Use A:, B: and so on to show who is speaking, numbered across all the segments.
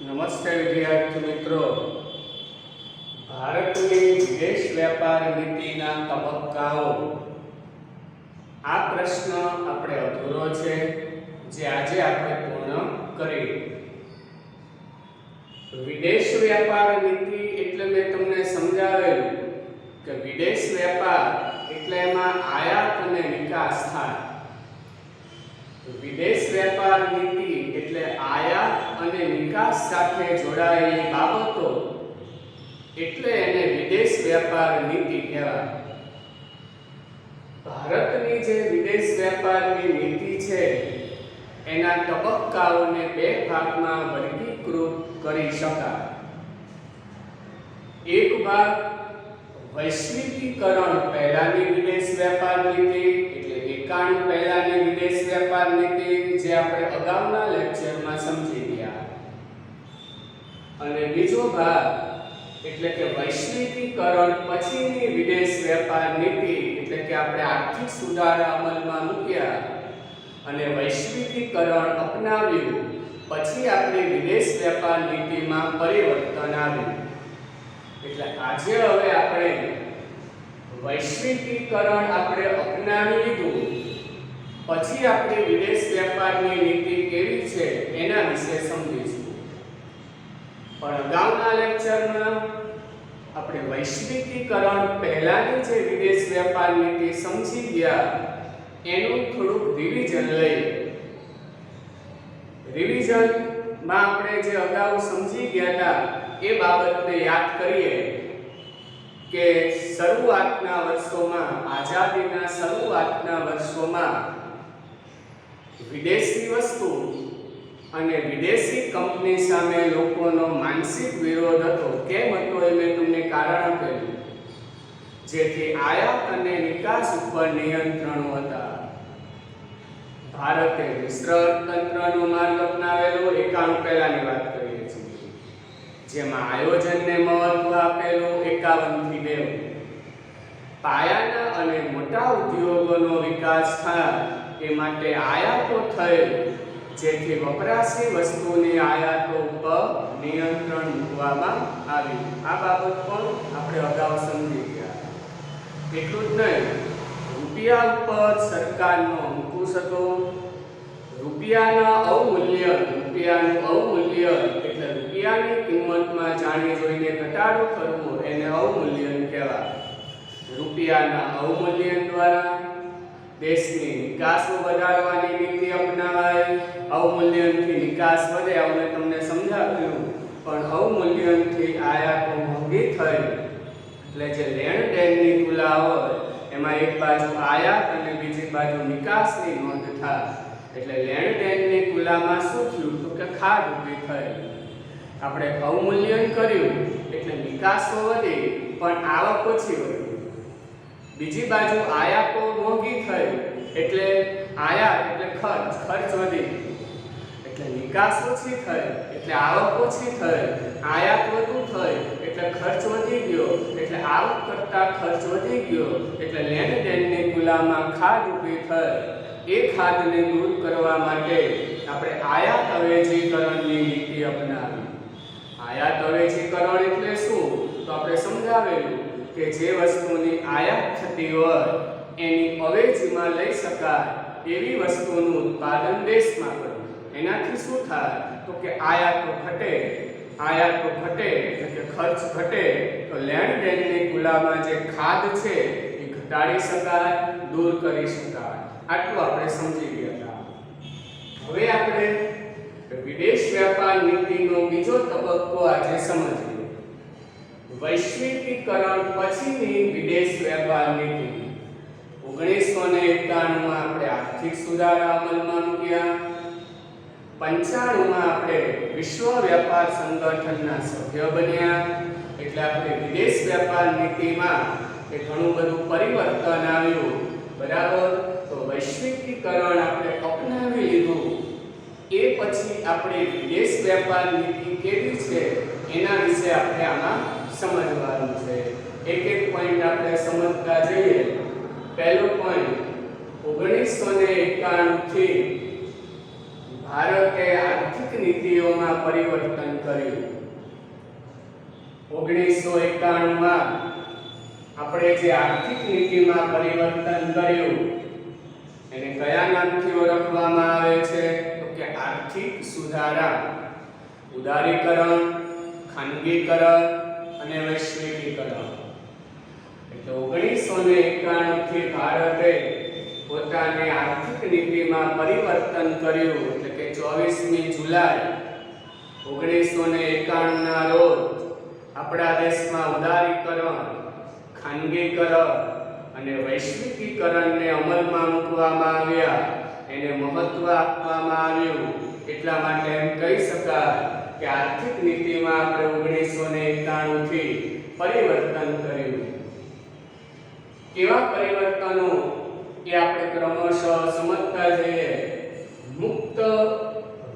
A: નમસ્તે વિદ્યાર્થી મિત્રો, ભારતની વિદેશ વ્યાપાર નીતિના તબક્કાઓ આ પ્રશ્ન આપણે અધૂરો છે જે આજે આપણે પૂર્ણ કરીએ. વિદેશ વ્યાપાર નીતિ એટલે મેં તમને સમજાવેલું કે વિદેશ વ્યાપાર એટલે એમાં આયાત અને નિકાસ થાય. વિદેશ વ્યાપાર નીતિ એટલે આયાત અને નિકાસ સાથે જોડાયેલી બાબતો એટલે એને વિદેશ વ્યાપાર નીતિ કહેવાય. ભારતની જે વિદેશ વ્યાપારની નીતિ છે એના તબક્કાઓને બે ભાગમાં વર્ગીકૃત કરી શકાય. એક ભાગ વૈશ્વિકીકરણ પહેલાની વિદેશ વ્યાપાર નીતિ એટલે 91 પહેલાની વિદેશ વ્યાપાર નીતિ જે આપણે અગાઉના લેક્ચરમાં સમજી ગયા. અને બીજો ભાગ એટલે કે વૈશ્વિકીકરણ પછીની વિદેશ વ્યાપાર નીતિ એટલે કે આપણે આર્થિક સુધારા અમલમાં મૂક્યા અને વૈશ્વિકીકરણ અપનાવ્યું પછી આપણી વિદેશ વ્યાપાર નીતિમાં પરિવર્તન આવ્યું. એટલે આજે હવે આપણે વૈશ્વિકીકરણ આપણે અપનાવી લીધું પછી આપણી વિદેશ વ્યાપારની નીતિ કેવી છે એના વિશે સમજીશું. પણ અગાઉના લેક્ચરમાં આપણે વૈશ્વિકીકરણ પહેલાની જે વિદેશ વ્યાપાર નીતિ સમજી ગયા એનું થોડુંક રિવિઝન લઈએ. રિવિઝનમાં આપણે જે અગાઉ સમજી ગયા હતા એ બાબતને યાદ કરીએ કે શરૂઆતના વર્ષોમાં આઝાદીના શરૂઆતના વર્ષોમાં વિદેશી વસ્તુ અને વિદેશી કંપની સામે લોકોનો માનસિક વિરોધ હતો. કેમ હતો એ મેં તમને કારણ આપેલું. જેથી આયાત અને નિકાસ ઉપર નિયંત્રણો હતા. ભારતે વિસ્તૃત તંત્રનો માર્ગ અપનાવેલો 91 પહેલાની વાત કરીએ છીએ, જેમાં આયોજનને મહત્વ આપેલું 51 થી 2. પાયાના અને મોટા ઉદ્યોગોનો વિકાસ થાય એ માટે આયાતો થઈ જેથી વપરાશી વસ્તુની આયાતો ઉપર નિયંત્રણ મૂકવામાં આવ્યું. આ બાબત પણ આપણે અગાઉ સમજી ગયા. એટલું જ નહીં, રૂપિયા ઉપર સરકારનો અંકુશ હતો. રૂપિયાનું અવમૂલ્ય એટલે રૂપિયાની કિંમતમાં જાણી જોઈને ઘટાડો કરવો એને અવમૂલ્યન કહેવાય. રૂપિયાના અવમૂલ્યન દ્વારા દેશની નિકાસો વધારવાની નીતિ અપનાવાય. અવમૂલ્યનથી નિકાસ વધે આવું મેં તમને સમજાવ્યું. પણ અવમૂલ્યનથી આયાતો મોંઘી થઈ એટલે જે લેણ દેણની તુલા હોય એમાં એક બાજુ આયાત અને બીજી બાજુ નિકાસની નોંધ થાય. એટલે લેણ દેણની તુલામાં શું થયું તો કે ખાધ ઊભી થઈ. આપણે અવમૂલ્યન કર્યું એટલે નિકાસો વધી પણ આવક ઓછી વધી. બીજી બાજુ આયાતો મોંઘી થઈ એટલે આયાત એટલે ખર્ચ વધી. એટલે નિકાસ ઓછી થઈ એટલે આવક ઓછી થઈ. આયાત વધુ થઈ એટલે ખર્ચ વધી ગયો. એટલે આવક કરતા ખર્ચ વધી ગયો એટલે લેણ દેણની તુલામાં ખાધ ઊભી થઈ. એ ખાધને દૂર કરવા માટે આપણે આયાત અવેજીકરણની નીતિ અપનાવી. આયાત અવેજીકરણ એટલે શું તો આપણે સમજાવેલું કે જે વસ્તુની આયાત થતી હોય એની અવેજીમાં લઈ શકાય એવી વસ્તુનું ઉત્પાદન દેશમાં કરવું. એનાથી શું થાય તો કે આયાતો ઘટે એટલે કે ખર્ચ ઘટે તો લેણ દેણની તુલામાં જે ખાધ છે એ ઘટાડી શકાય, દૂર કરી શકાય. આટલું આપણે સમજી ગયા હતા. હવે આપણે વિદેશ વ્યાપાર નીતિનો બીજો તબક્કો આજે સમજીએ. વૈશ્વિકીકરણ પછીની વિદેશ વ્યાપાર નીતિ. 1991માં આપણે આર્થિક સુધારા અમલમાં મૂક્યા. 95માં આપણે વિશ્વ વ્યાપાર સંગઠનના સભ્ય બન્યા. એટલે આપણે વિદેશ વ્યાપાર નીતિમાં ઘણું બધું પરિવર્તન આવ્યું. બરાબર. તો વૈશ્વિકીકરણ આપણે અપનાવી લીધું. એ પછી આપણે વિદેશ વ્યાપાર નીતિ કેવી છે એના વિશે આપણે આમાં સમજવાનું છે. એક એક પોઈન્ટ આપણે સમજતા જઈએ. પહેલો પોઈન્ટ 1991 થી ભારતે આર્થિક નીતિઓમાં પરિવર્તન કર્યું. 1991 માં આપણે જે આર્થિક નીતિમાં પરિવર્તન કર્યું એને કયા નામથી ઓળખવામાં આવે છે? તો કે આર્થિક સુધારા. ઉદારીકરણ, ખાનગીકરણ અને વૈશ્વિકીકરણ. એટલે 1991 થી ભારતે પોતાની આર્થિક નીતિમાં પરિવર્તન કર્યું. એટલે કે 24મી જુલાઈ 1991 ના રોજ આપણા દેશમાં ઉદારીકરણ, ખાનગીકરણ અને વૈશ્વિકીકરણને અમલમાં મૂકવામાં આવ્યા. એને મહત્વ આપવામાં આવ્યું. એટલા માટે એમ કહી શકાય કે આર્થિક નીતિમાં આપણે 1991 થી પરિવર્તન કર્યું. કેવા પરિવર્તનો એ આપણે ક્રમશઃ સમજતા જઈએ. મુક્ત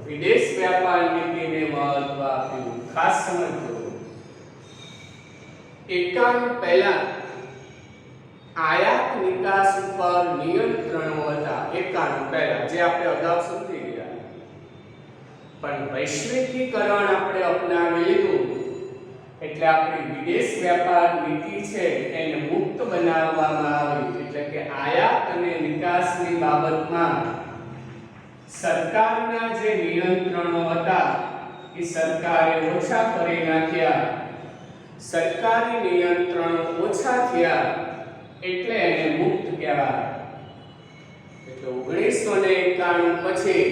A: વિદેશ વ્યાપાર નીતિને મહત્વ આપ્યું. ખાસ સમજો. 91 પહેલા આયાત નિકાસ ઉપર નિયંત્રણો હતા. 91 પહેલા જે આપણે અગાઉ સમજી ગયા. પણ વૈશ્વિકીકરણ આપણે અપનાવી લીધું એટલે આપણી વિદેશ વ્યાપાર નીતિ છે એને મુક્ત બનાવવામાં આવી. એટલે કે આયાત અને નિકાસની બાબતમાં સરકારના જે નિયંત્રણો હતા એ સરકારે ઓછા કરી નાખ્યા. સરકારી નિયંત્રણો ઓછા થયા એટલે એને મુક્ત કહેવાય. એટલે 1991 પછી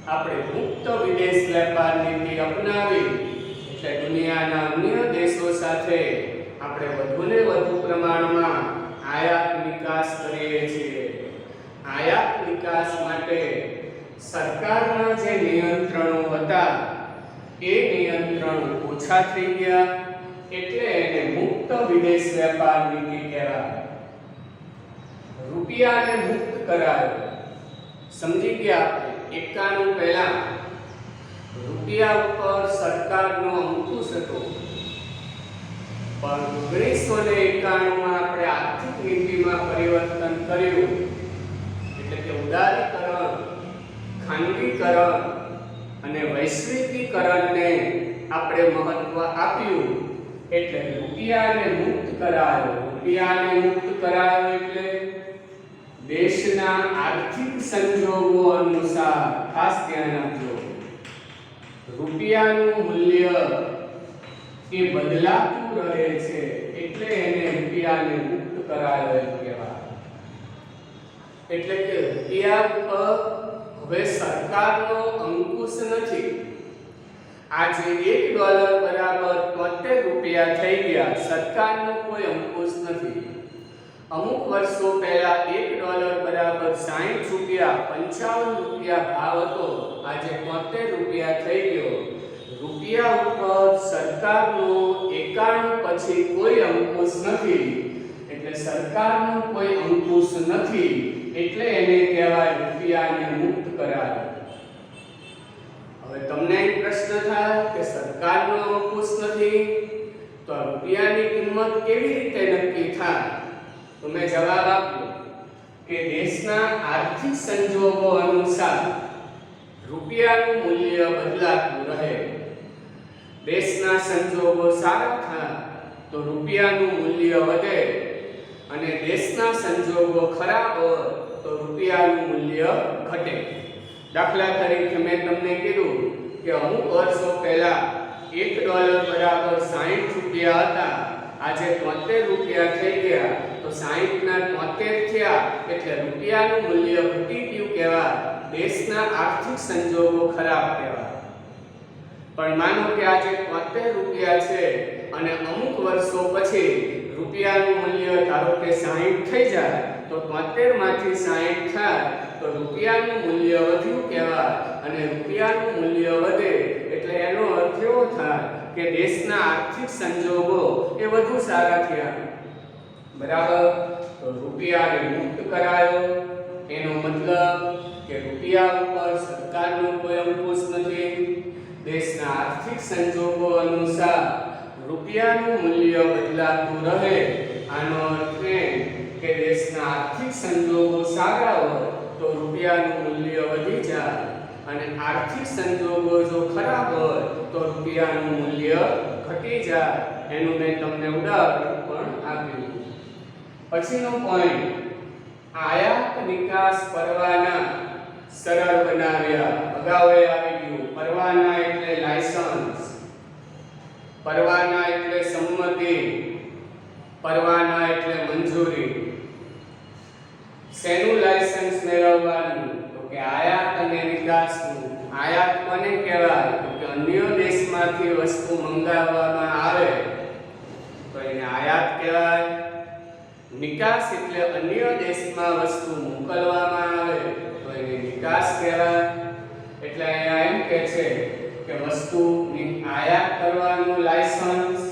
A: આપણે મુક્ત વિદેશ વ્યાપાર નીતિ અપનાવી. એટલે દુનિયાના અન્ય દેશો સાથે આપણે વધુને વધુ પ્રમાણમાં આયાત નિકાસ કરીએ છીએ. આયાત નિકાસ માટે સરકારના જે નિયંત્રણો હતા એ નિયંત્રણો ઓછા થઈ ગયા. એટલે એને મુક્ત વિદેશ વ્યાપાર નીતિ કહેવાય. રૂપિયાને મુક્ત કરાયો. સમજી ગયા આપણે. 91 પહેલા રૂપિયા ઉપર સરકારનો અંકુશ હતો. પણ 1991 માં આપણે આર્થિક નીતિમાં પરિવર્તન કર્યું. એટલે કે ઉદારીકરણ, ખાનગીકરણ અને વૈશ્વિકીકરણને આપણે મહત્વ આપ્યું. એટલે રૂપિયાને મુક્ત કરાયો. રૂપિયાને મુક્ત કરાયો એટલે દેશના આર્થિક સંજોગો અનુસાર. ખાસ ધ્યાન આપજો. રૂપિયાનું મૂલ્ય એ બદલાતું રહે છે એટલે એને રૂપિયાને મુક્ત કરાયો એમ કહેવાય. એટલે કે રૂપિયા પર હવે સરકારનો અંકુશ નથી. આજે $1 બરાબર 73 રૂપિયા થઈ ગયા. સરકારનો કોઈ અંકુશ નથી. અમુક વર્ષો પહેલા $1 બરાબર 60 રૂપિયા, 55 રૂપિયા ભાવ હતો. આજે 73 રૂપિયા થઈ ગયો. રૂપિયા ઉપર સરકારનો 91 પછી કોઈ અંકુશ નથી. એટલે સરકારનો કોઈ અંકુશ નથી એટલે એને કહેવાય રૂપિયાને મુક્ત કરાયો. હવે તમને એક પ્રશ્ન થાય કે સરકારનો અંકુશ નથી તો આ રૂપિયાની કિંમત કેવી રીતે નક્કી થાય? તો મેં જવાબ આપ્યો કે દેશના આર્થિક સંજોગો અનુસાર રૂપિયાનું મૂલ્ય બદલાતું રહે. દેશના સંજોગો સારા થાય તો રૂપિયાનું મૂલ્ય વધે અને દેશના સંજોગો ખરાબ હોય તો રૂપિયાનું મૂલ્ય ઘટે. દાખલા તરીકે મેં તમને કીધું કે અમુક વર્ષો પહેલા $1 બરાબર 60 રૂપિયા હતા. આજે 73 રૂપિયા થઈ ગયા તો 60 ના 73 થયા એટલે રૂપિયાનું મૂલ્ય ઘટી ગયું કહેવાય. દેશના આર્થિક સંજોગો ખરાબ કહેવાય. પણ માનો કે આજે 73 રૂપિયા છે અને અમુક વર્ષો પછી રૂપિયાનું મૂલ્ય ધારો કે 60 થઈ જાય તો 73 માંથી 60 થાય તો રૂપિયાનું મૂલ્ય વધ્યું કહેવાય. અને રૂપિયાનું મૂલ્ય વધે એટલે એનો અર્થ એવો થાય કે દેશના આર્થિક સંજોગો એ વધુ સારા થયા. બરાબર. તો રૂપિયાને મુક્ત કરાયો એનો મતલબ કે રૂપિયા ઉપર સરકારનો કોઈ અંકુશ નથી. દેશના આર્થિક સંજોગો અનુસાર રૂપિયાનું મૂલ્ય બદલાતું રહે. આનો અર્થ એ કે દેશના આર્થિક સંજોગો સારા હોય તો રૂપિયાનું મૂલ્ય વધી જાય અને આર્થિક સંજોગો જો ખરાબ હોય તો રૂપિયાનું મૂલ્ય ઘટી જાય. એનું મેં તમને ઉદાહરણ પણ આપ્યું. પછીનો પોઈન્ટ, આયાત નિકાસ પરવાના સરળ બનાવ્યા. અગાઉ આવી ગયું. પરવાના એટલે લાયસન્સ, પરવાના એટલે સંમતિ, પરવાના એટલે મંજૂરી. શેનું લાયસન્સ મેળવવાનું? તો કે આયાત અને નિકાસનું. આયાત કોને કહેવાય? તો કે અન્ય દેશમાંથી વસ્તુ મંગાવવામાં આવે તો એને આયાત કહેવાય. નિકાસ એટલે અન્ય દેશમાં વસ્તુ મોકલવામાં આવે તો એને નિકાસ કહેવાય. એટલે અહીંયા એમ કહે છે કે વસ્તુની આયાત કરવાનું લાયસન્સ,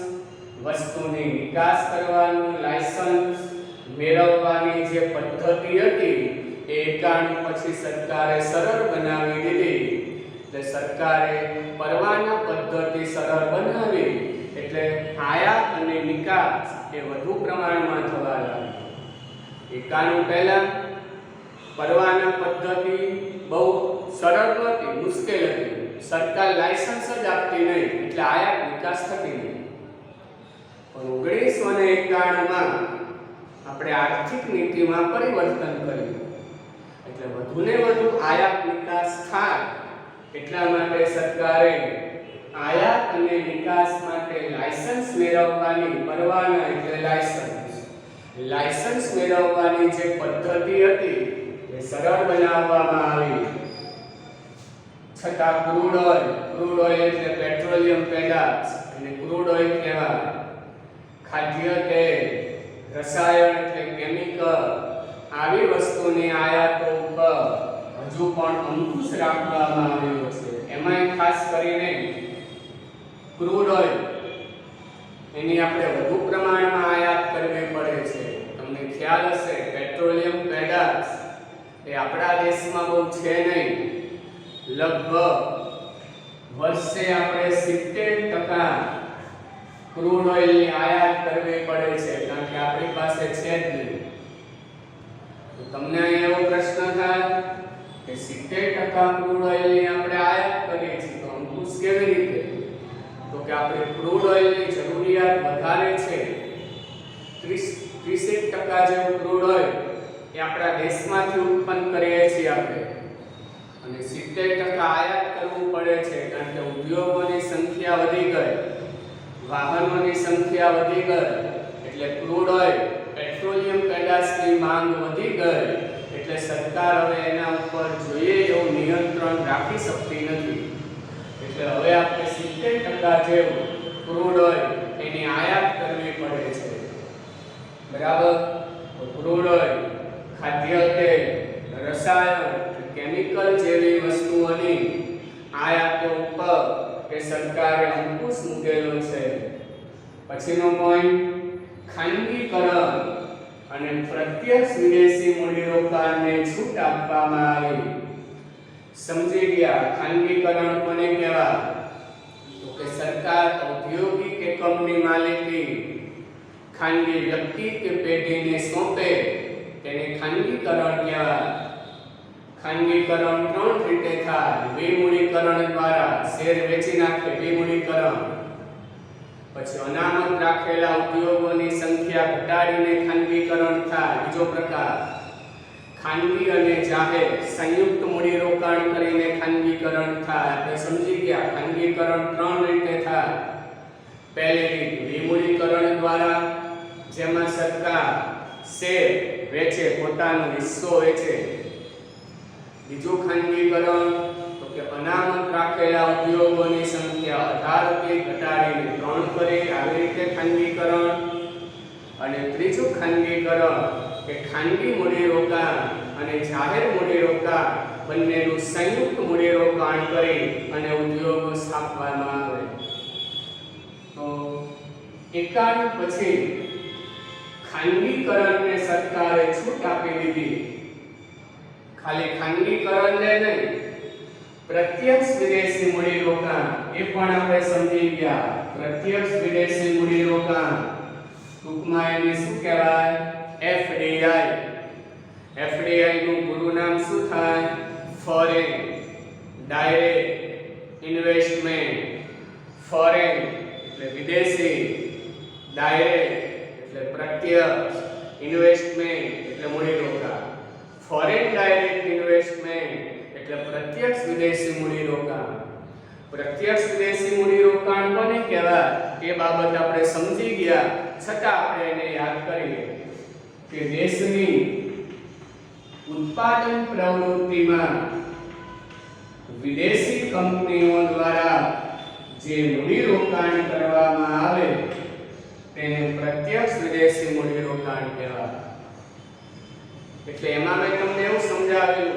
A: વસ્તુની નિકાસ કરવાનું લાયસન્સ મેળવવાની જે પદ્ધતિ હતી એ 91 પછી સરકારે સરળ બનાવી દીધી. એટલે સરકારે પરવાના પદ્ધતિ સરળ બનાવી એટલે આયાત અને નિકાસ એ વધુ પ્રમાણમાં થવા લાગી. 91 પહેલા પરવાના પદ્ધતિ બહુ સરળ નહોતી, મુશ્કેલ હતી. સરકાર લાયસન્સ જ આપતી નહીં એટલે આયાત નિકાસ થતી નહીં. પણ 1991 માં આપણે આર્થિક નીતિમાં પરિવર્તન કર્યું એટલે વધુને વધુ આયાત નિકાસ થાય એટલા માટે સરકારે આયાત અને નિકાસ માટે લાયસન્સ મેળવવાની, પરવાના એટલે લાયસન્સ મેળવવાની જે પદ્ધતિ હતી એ સરળ બનાવવામાં આવી. છતાં ક્રૂડ ઓઇલ એટલે પેટ્રોલિયમ પેદાશ અને ક્રૂડ ઓઇલ કહેવાય. ખાદ્ય તેલ, રસાયણ એટલે કેમિકલ, આવી વસ્તુની આયાતો ઉપર હજુ પણ અંકુશ રાખવામાં આવ્યો છે. એમાં ખાસ કરીને ક્રૂડ ઓઇલ એની આપણે વધુ પ્રમાણમાં આયાત કરવી પડે છે. તમને ખ્યાલ હશે પેટ્રોલિયમ પેદાશ એ આપણા દેશમાં બહુ છે નહીં. લગભગ વર્ષે આપણે 70% ક્રૂડ ઓઇલની આયાત કરવી પડે છે કારણ કે આપણી પાસે છે જ નહીં. તો તમને અહીં એવો પ્રશ્ન થાય કે 70% ક્રૂડ ઓઇલની આપણે આયાત કરીએ છીએ તો અંકુશ કેવી રીતે? તો કે આપણે ક્રૂડ ઓઇલની જરૂરિયાત વધારે છે. 30% જેવું ક્રૂડ ઓઇલ એ આપણા દેશમાંથી ઉત્પન્ન કરીએ છીએ આપણે અને 70% આયાત કરવું પડે છે કારણ કે ઉદ્યોગોની સંખ્યા વધી ગઈ, વાહનોની સંખ્યા વધી ગઈ એટલે ક્રૂડ ઓઇલ, પેટ્રોલિયમ પેદાશની માંગ વધી ગઈ એટલે સરકાર હવે એના ઉપર જોઈએ એવું નિયંત્રણ રાખી શકતી નથી. એટલે હવે આપણે 70% જેવું ક્રૂડ ઓઇલ એની આયાત કરવી પડે છે. બરાબર? તો ક્રૂડ ઓઇલ, ખાદ્ય તેલ, રસાયણ, કેમિકલ જેવી વસ્તુઓની આયાતો ઉપર કે સરકારે અંકુશ મૂકેલો છે. પછીનો પોઈન્ટ, ખાનગીકરણ અને પ્રત્યક્ષ વિદેશી મૂડીરોકાણને છૂટ આપવામાં આવી. સમજી ગયા ખાનગીકરણ કોને કહેવાય? તો કે સરકાર ઔદ્યોગિક એકમની માલિકી ખાનગી વ્યક્તિ કે પેઢીને સોંપે તેને ખાનગીકરણ કહેવાય. ખાનગીકરણ 3 રીતે થાય. વિમૂડીકરણ દ્વારા શેર વેચી નાખે, વિમૂડીકરણ. પછી અનામત રાખેલા ઉદ્યોગોની સંખ્યા ઘટાડીને ખાનગીકરણ થાય, બીજો પ્રકાર. ખાનગી અને જાહેર સંયુક્ત મૂડીરોકાણ કરીને ખાનગીકરણ થાય. આપણે સમજી ગયા ખાનગીકરણ 3 રીતે થાય. પહેલી રીત વિમૂડીકરણ દ્વારા, જેમાં સરકાર શેર વેચે, પોતાનો હિસ્સો વેચે. બીજું ખાનગીકરણ તો કે અનામત રાખેલા ઉદ્યોગોની સંખ્યા 18 થી ઘટાડીને 3 કરે, આવી રીતે ખાનગીકરણ. અને ત્રીજું ખાનગીકરણ કે ખાનગી મૂડીરોકાણ અને જાહેર મૂડીરોકાણ બંનેનું સંયુક્ત મૂડીરોકાણ કરી અને ઉદ્યોગો સ્થાપવામાં આવે. તો 91 પછી ખાનગીકરણને સરકારે છૂટ આપી દીધી. ખાલી ખાનગીકરણ ને નહીં, પ્રત્યક્ષ વિદેશી મૂડીરોકાણ એ પણ આપણે સમજી ગયા. પ્રત્યક્ષ વિદેશી મૂડીરોકાણ ટૂંકમાં એને શું કહેવાય? FDI. FDI નું પૂરું નામ શું થાય? ફોરેન ડાયરેક્ટ ઇન્વેસ્ટમેન્ટ, ફોરેન એટલે વિદેશી, ડાયરેક્ટ એટલે પ્રત્યક્ષ, ઇન્વેસ્ટમેન્ટ એટલે મૂડીરોકાણ, ફોરેન ડાયરેક્ટ ઇન્વેસ્ટમેન્ટ એટલે પ્રત્યક્ષ વિદેશી મૂડીરોકાણ. પ્રત્યક્ષ વિદેશી મૂડીરોકાણ કોને કહેવાય એ બાબત આપણે સમજી ગયા, છતાં આપણે એને યાદ કરીએ કે દેશની ઉત્પાદન પ્રવૃત્તિમાં વિદેશી કંપનીઓ દ્વારા જે મૂડીરોકાણ કરવામાં આવે તેને પ્રત્યક્ષ વિદેશી મૂડીરોકાણ કહેવાય. એટલે એમાં મેં તમને એવું સમજાવ્યું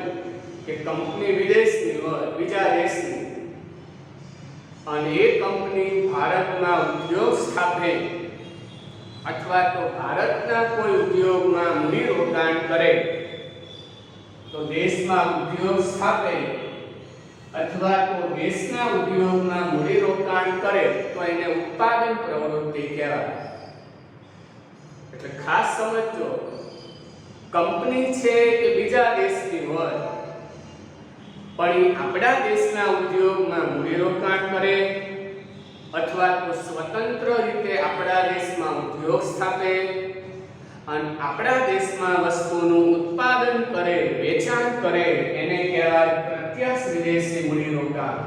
A: કે કંપની વિદેશની હોય, બીજા દેશની, અને એ કંપની ભારતમાં ઉદ્યોગ સ્થાપે અથવા તો ભારતના કોઈ ઉદ્યોગમાં મૂડીરોકાણ કરે તો દેશમાં ઉદ્યોગ સ્થાપે અથવા તો દેશના ઉદ્યોગમાં મૂડીરોકાણ કરે તો એને ઉત્પાદન પ્રવૃત્તિ કહેવાય. એટલે ખાસ સમજો, કંપની છે કે બીજા દેશની હોય પણ એ આપણા દેશના ઉદ્યોગમાં મૂડીરોકાણ કરે અથવા તો સ્વતંત્ર રીતે આપણા દેશમાં ઉદ્યોગ સ્થાપે અને આપણા દેશમાં વસ્તુનું ઉત્પાદન કરે, વેચાણ કરે, એને કહેવાય પ્રત્યક્ષ વિદેશી મૂડીરોકાણ.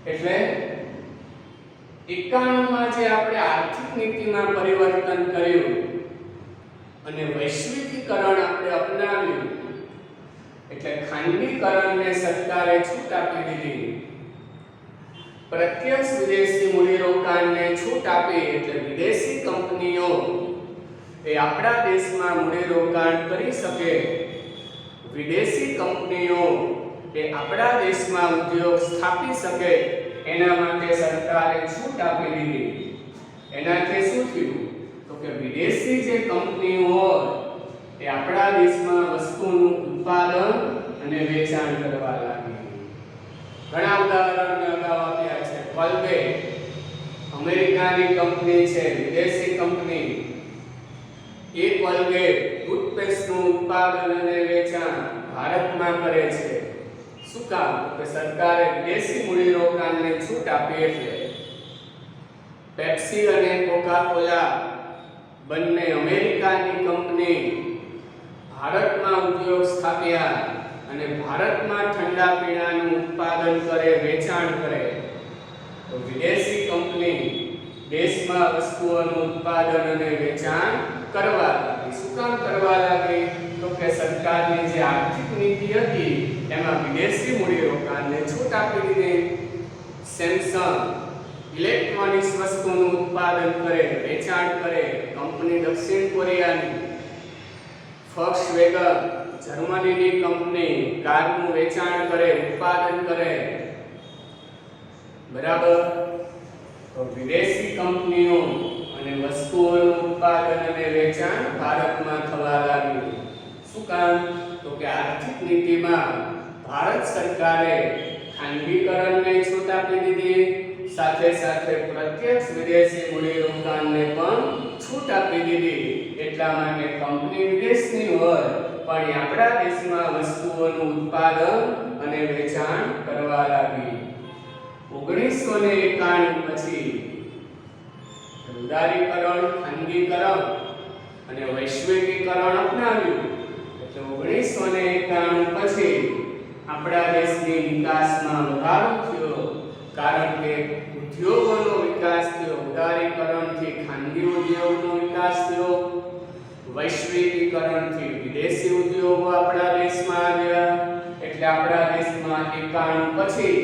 A: એટલે 91માં જે આપણે આર્થિક નીતિમાં પરિવર્તન કર્યું અને વૈશ્વિકીકરણ આપણે અપનાવ્યું, એટલે ખાનગીકરણને સરકારે છૂટ આપી દીધી. પ્રત્યક્ષ વિદેશી મૂડીરોકાણને છૂટ આપી એટલે વિદેશી કંપનીઓ એ આપણા દેશમાં મૂડીરોકાણ કરી શકે, વિદેશી કંપનીઓ એ આપણા દેશમાં ઉદ્યોગ સ્થાપી શકે, એના માટે સરકારે છૂટ આપી દીધી. એનાથી શું થયું તો કે વિદેશી જે કંપનીઓ હોય એ આપણા દેશમાં વસ્તુનું ઉત્પાદન અને વેચાણ કરવા લાગી. ઘણા ઉદાહરણ અગાઉ આપ્યા છે. કોલગેટ અમેરિકાની કંપની છે, વિદેશી કંપની. એ કોલગેટ ટૂથપેસ્ટનું ઉત્પાદન અને વેચાણ ભારતમાં કરે છે. શું કામ? કે સરકારે વિદેશી મૂડીરોકાણને છૂટ આપી. એટલે પેપ્સી અને કોકા-કોલા બંને અમેરિકાની કંપની ભારતમાં ઉદ્યોગ સ્થાપ્યા અને ભારતમાં ઠંડા પીણાનું ઉત્પાદન કરે, વેચાણ કરે. તો વિદેશી કંપની દેશમાં વસ્તુઓનું ઉત્પાદન અને વેચાણ કરવા લાગી. શું કામ કરવા લાગી? તો કે સરકારની જે આર્થિક નીતિ હતી એમાં વિદેશી મૂડીરોકાણને છૂટ આપી દીધી. સેમસંગ ઇલેક્ટ્રોનિક્સ વસ્તુનું ઉત્પાદન કરે, વેચાણ કરે, કંપની દક્ષિણ કોરિયાની. ફોક્સવેગન જર્મનીની કંપની કારનું વેચાણ કરે, ઉત્પાદન કરે. બરાબર? તો વિદેશી કંપનીઓ અને વસ્તુઓનું ઉત્પાદન અને વેચાણ ભારતમાં થવા લાગ્યું. શું કામ? તો કે આર્થિક નીતિમાં ભારત સરકારે ખાનગીકરણને છૂટ આપી દીધી, સાથે સાથે પ્રત્યક્ષ વિદેશી મૂડીરોકાણને પણ છૂટ આપી દીધી. એટલા માટે કંપની વિદેશની હોય પણ આપણા દેશમાં વસ્તુઓનું ઉત્પાદન અને વેચાણ કરવા લાગી. 1991 પછી ઉદારીકરણ, ખાનગીકરણ અને વૈશ્વિકીકરણ અપનાવ્યું. એટલે 1991 પછી આપણા દેશની વિકાસમાં વધારો થયો, કારણ કે ઉદ્યોગોનો વિકાસ થયો. ઉદારીકરણથી ખાનગી ઉદ્યોગનો વિકાસ થયો, વૈશ્વિકીકરણથી વિદેશી ઉદ્યોગો આપણા દેશમાં આવ્યા. એટલે આપણા દેશમાં 91 પછી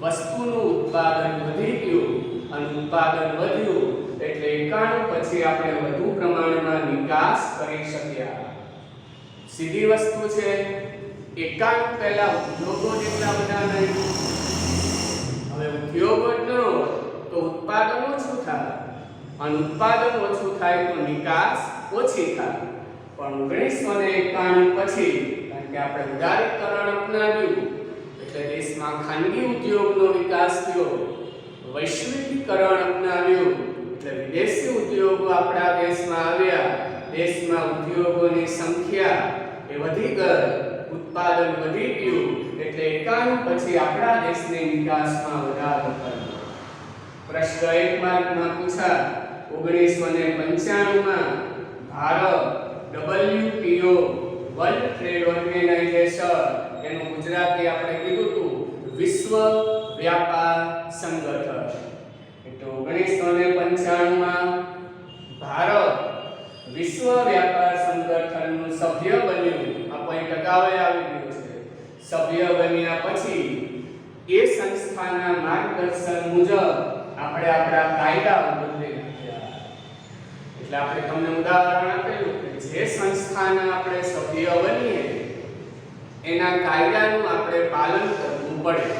A: વસ્તુનું ઉત્પાદન વધી ગયું અને ઉત્પાદન વધ્યું એટલે 91 પછી આપણે વધુ પ્રમાણમાં નિકાસ કરી શક્યા. સીધી વસ્તુ છે. 91 પહેલા ઉદ્યોગો જેટલા બધા નહીં. હવે ઉદ્યોગો જ ન હોય તો ઉત્પાદન ઓછું થાય અને ઉત્પાદન ઓછું થાય તો નિકાસ ઓછી થાય. પણ 1991 પછી કારણ કે આપણે ઉદારીકરણ અપનાવ્યું એટલે દેશમાં ખાનગી ઉદ્યોગનો વિકાસ થયો, વૈશ્વિકીકરણ અપનાવ્યું એટલે વિદેશી ઉદ્યોગો આપણા દેશમાં આવ્યા. દેશમાં ઉદ્યોગોની સંખ્યા એ વધી ગઈ, ઉત્પાદન વધી ગયું એટલે પછી આપણા દેશની વિકાસમાં વધારો કરવો. પ્રશ્ન 1 માર્કમાં પૂછા 1995 માં Bharat WTO World Trade Organization એનું ગુજરાતી આપણે કીધું હતું વિશ્વ વ્યાપાર સંગઠન. એટલે 1995 માં ભારત વિશ્વ વ્યાપાર સંગઠનનું સભ્ય બન્યું. આ પોઈન્ટ અગાઉ આવી ગયું છે. સભ્ય બન્યા પછી એ સંસ્થાના માર્ગદર્શન મુજબ આપણે આપણા કાયદાઓ બદલી નાખ્યા. એટલે આપણે તમને ઉદાહરણ આપેલું કે જે સંસ્થાના આપણે સભ્ય બનીએ એના કાયદાનું આપણે પાલન કરવું પડે.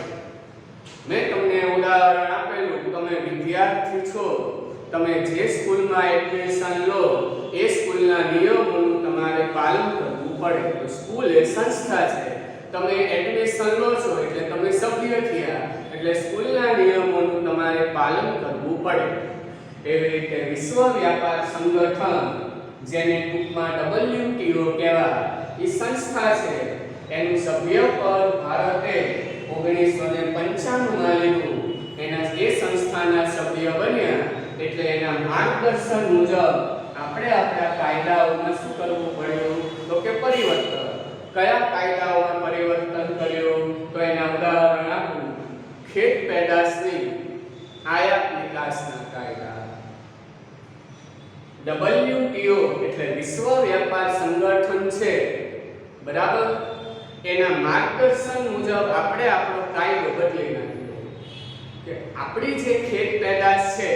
A: મેં તમને ઉદાહરણ આપેલું, તમે વિદ્યાર્થી છો, તમે જે સ્કૂલમાં એડમિશન લો એ સ્કૂલના નિયમોનું તમારે પાલન કરવું પડે. તો સ્કૂલ એ સંસ્થા છે, તમે એડમિશન લો છો એટલે તમે સભ્ય થયા, એટલે સ્કૂલના નિયમોનું તમારે પાલન કરવું પડે. એવી રીતે વિશ્વ વ્યાપાર સંગઠન જેને ટૂંકમાં WTO કહેવાય એ સંસ્થા છે, એનું સભ્યપદ ભારતે 1995 માં લીધું. એના એ સંસ્થાના સભ્ય બન્યા એટલે એના માર્ગદર્શન મુજબ આપણે આપણા કાયદાઓમાં શું કરવું પડ્યું તો કે પરિવર્તન. કયા કાયદાઓમાં પરિવર્તન કર્યું તો એના ઉદાહરણ આપું. ખેત પેદાશની આયાત નિકાસના કાયદા. WTO એટલે વિશ્વ વ્યાપાર સંગઠન છે, બરાબર, એના માર્ગદર્શન મુજબ આપણે આપણો કાયદો બદલી નાખ્યો કે આપણી જે ખેત પેદાશ છે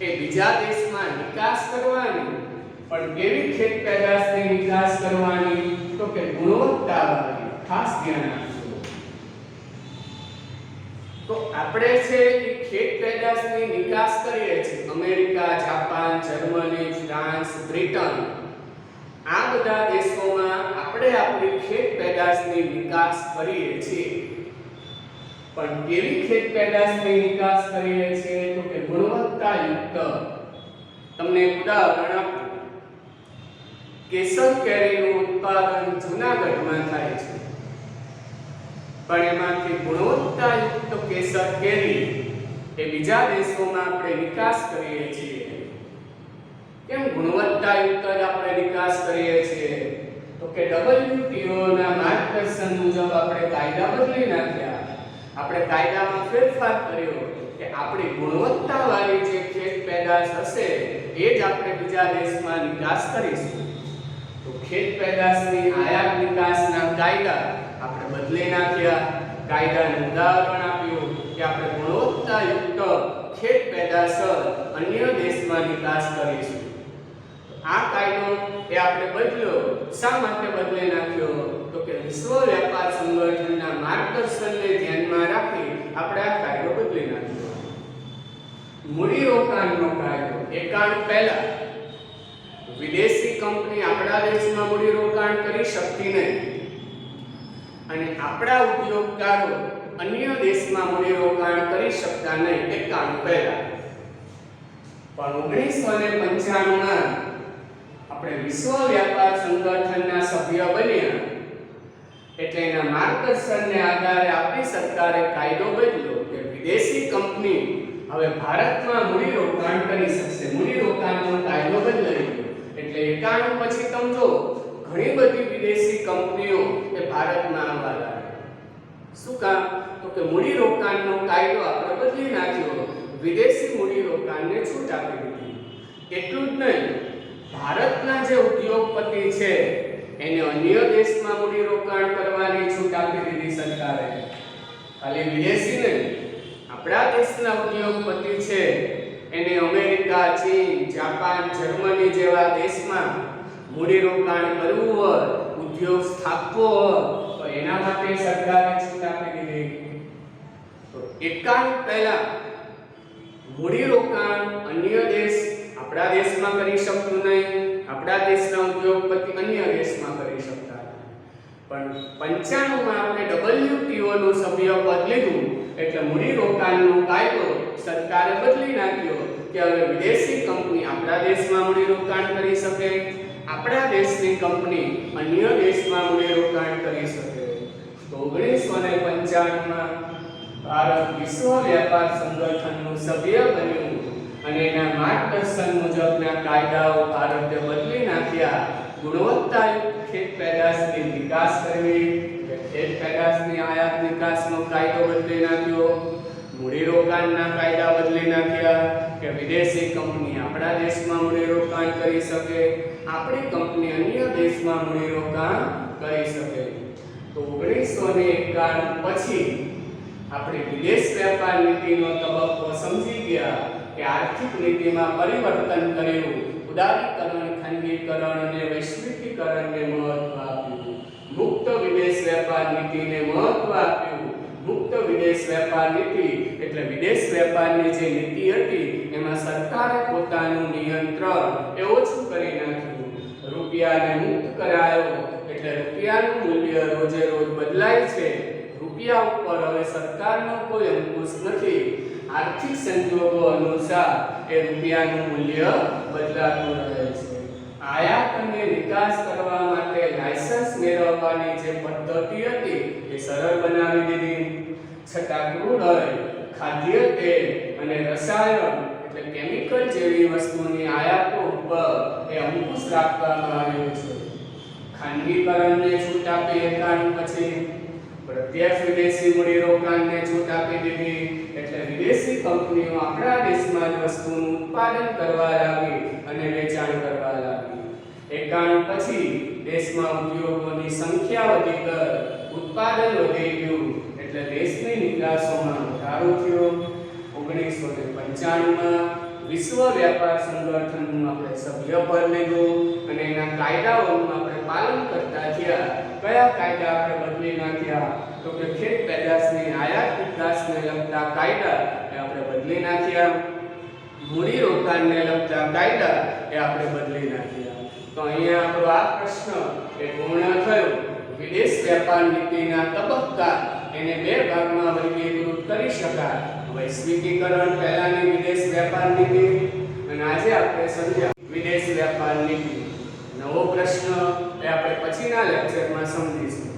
A: એ બીજા દેશમાં નિકાસ કરવાની, પણ કેવી ખેત પેદાશની નિકાસ કરવાની તો કે ગુણવત્તાવાળી. ખાસ ધ્યાન આપજો. તો આપણે છે એ ખેત પેદાશની નિકાસ કરીએ છીએ. America, Japan, Germany, France, Britain આ બધા દેશોમાં આપણે આપણી ખેત પેદાશની નિકાસ કરીએ છીએ. પણ કેવી ખેત પેદાશની નિકાસ કરીએ છીએ તો કે ગુણવત્તાયુક્ત. તમને ઉદાહરણ આપું. કેસર કેરીનું ઉત્પાદન જૂનાગઢમાં થાય છે, પણ એમાંથી ગુણવત્તાયુક્ત કેસર કેરી એ બીજા દેશોમાં આપણે નિકાસ કરીએ છીએ. કેમ ગુણવત્તાયુક્ત જ આપણે નિકાસ કરીએ છીએ તો કે WTO ના માર્ગદર્શન મુજબ આપણે કાયદા બદલી નાખ્યા. આપણે કાયદામાં ફેરફાર કર્યો કે આપણી ગુણવત્તાવાળી જે ખેત પેદાશ હશે એ જ આપણે બીજા દેશમાં નિકાસ કરીશું. તો ખેત પેદાશની આયાત નિકાસના કાયદા આપણે બદલી નાખ્યા. કાયદાનું ઉદાહરણ આપ્યું કે આપણે ગુણવત્તાયુક્ત ખેત પેદાશ અન્ય દેશમાં નિકાસ કરીશું. આ કાયદો એ આપણે બદલ્યો. શા માટે બદલી નાખ્યો તો કે વિશ્વ વ્યાપાર સંગઠનના માર્ગદર્શનને ધ્યાનમાં રાખી આપણે આ કાયદો બદલી નાખ્યો. મૂડીરોકાણનો કાયદો. 91 પહેલા વિદેશી કંપની આપણા દેશમાં મૂડીરોકાણ કરી શકતી નહીં અને આપણા ઉદ્યોગકારો અન્ય દેશમાં મૂડીરોકાણ કરી શકતા નહીં 91 પહેલા. પણ 1995 માં આપણે વિશ્વ વ્યાપાર સંગઠનના સભ્ય બન્યા એટલે એના માર્ગદર્શનને આધારે આપણી સરકારે કાયદો બદલ્યો કે વિદેશી કંપની હવે ભારતમાં મૂડીરોકાણ કરી શકશે. મૂડીરોકાણનો કાયદો બદલાઈ ગયો. એટલે 91 પછી તમે જો ઘણી બધી વિદેશી કંપનીઓ એ ભારતમાં આવવા લાગી. શું કામ તો કે મૂડીરોકાણનો કાયદો આપણે બદલી નાખ્યો. વિદેશી મૂડીરોકાણને છૂટ આપી દીધી. એટલું જ નહીં, ભારતના જે ઉદ્યોગપતિ છે એને અન્ય દેશમાં મૂડીરોકાણ કરવાની છૂટ આપી દીધી સરકારે. ખાલી વિદેશી નહીં, આપણા દેશના ઉદ્યોગપતિ છે એને અમેરિકા, ચીન, જાપાન, જર્મની જેવા દેશમાં મૂડીરોકાણ કરવું હોય, ઉદ્યોગ સ્થાપવો હોય તો એના માટે સરકારે છૂટ આપી દીધી. તો 91 પહેલા મૂડીરોકાણ અન્ય દેશ આપણા દેશમાં કરી શકતું નહીં, આપણા દેશના ઉદ્યોગપતિ અન્ય દેશમાં કરી શકતા. પણ 95 માં આપણે WTO નું સભ્યપદ લીધું એટલે મૂડીરોકાણનો કાયદો સરકારે બદલી નાખ્યો કે હવે વિદેશી કંપની આપણા દેશમાં મૂડીરોકાણ કરી શકે, આપણા દેશની કંપની અન્ય દેશમાં મૂડીરોકાણ કરી શકે. તો 1995 1995માં ભારત વિશ્વ વ્યાપાર સંગઠનનું સભ્ય બન્યું અને એના માર્ગદર્શન મુજબના કાયદાઓ ભારતે બદલી નાખ્યા. ગુણવત્તાયુક્ત ખેત પેદાશની નિકાસ કરવી, ખેત પેદાશની આયાત નિકાસનો કાયદો બદલી નાખ્યો. મૂડીરોકાણના કાયદા બદલી નાખ્યા કે વિદેશી કંપની આપણા દેશમાં મૂડીરોકાણ કરી શકે, આપણી કંપની અન્ય દેશમાં મૂડીરોકાણ કરી શકે. તો 1991 પછી આપણે વિદેશ વેપાર નીતિનો તબક્કો સમજી ગયા કે આર્થિક નીતિમાં પરિવર્તન કર્યું, ઉદારીકરણ, ખાનગીકરણ અને વૈશ્વિકીકરણને મહત્વ આપ્યું, મુક્ત વિદેશ વેપાર નીતિને મહત્વ આપ્યું. મુક્ત વિદેશ વેપાર નીતિ એટલે વિદેશ વેપારની જે નીતિ હતી એમાં સરકારે પોતાનું નિયંત્રણ એ ઓછું કરી નાખ્યું. રૂપિયાને મુક્ત કરાયો એટલે રૂપિયાનું મૂલ્ય રોજે રોજ બદલાય છે. રૂપિયા ઉપર હવે સરકારનો કોઈ અંકુશ નથી. આર્થિક સંજોગો અનુસાર એ રૂપિયાનું મૂલ્ય બદલાતું રહે છે. આયાત અને નિકાસ કરવા માટે લાયસન્સ મેળવવાની જે પદ્ધતિ હતી એ સરળ બનાવી દીધી. છતાં ક્રૂડ ઓઇલ, ખાદ્ય તેલ અને રસાયણ એટલે કેમિકલ જેવી વસ્તુની આયાતો ઉપર એ અંકુશ રાખવામાં આવ્યો છે. ખાનગીકરણને છૂટ આપી 91 પછી, પ્રત્યક્ષ વિદેશી મૂડીરોકાણને છૂટ આપી દીધી એટલે વિદેશી કંપનીઓ આપણા દેશમાં જ વસ્તુનું ઉત્પાદન કરવા લાગી અને વેચાણ કરવા લાગી. 91 પછી દેશમાં ઉદ્યોગોની સંખ્યા વધી ગઈ, ઉત્પાદન વધી ગયું એટલે દેશની નિકાસોમાં વધારો થયો. 1995માં વિશ્વ વ્યાપાર સંગઠનનું આપણે સભ્યપદ લીધું અને એના કાયદાઓનું આપણે પાલન કરતા થયા. કયા કાયદા આપણે બદલી નાખ્યા? તો કે ખેત પેદાશની આયાત નિકાસને લગતા કાયદા એ આપણે બદલી નાખ્યા. મૂડીરોકાણને લગતા કાયદા એ આપણે બદલી નાખ્યા. તો અહીંયા આપણો આ પ્રશ્ન એ પૂર્ણ થયો. વિદેશ વેપાર નીતિના તબક્કા એને બે ભાગમાં વર્ગીકૃત કરી શકાય. વૈશ્વિકીકરણ પહેલાની વિદેશ વેપાર નીતિ અને આજે આપણે સમજ્યા વિદેશ વેપાર નીતિ. નવો પ્રશ્ન એ આપણે પછીના લેક્ચરમાં સમજીશું.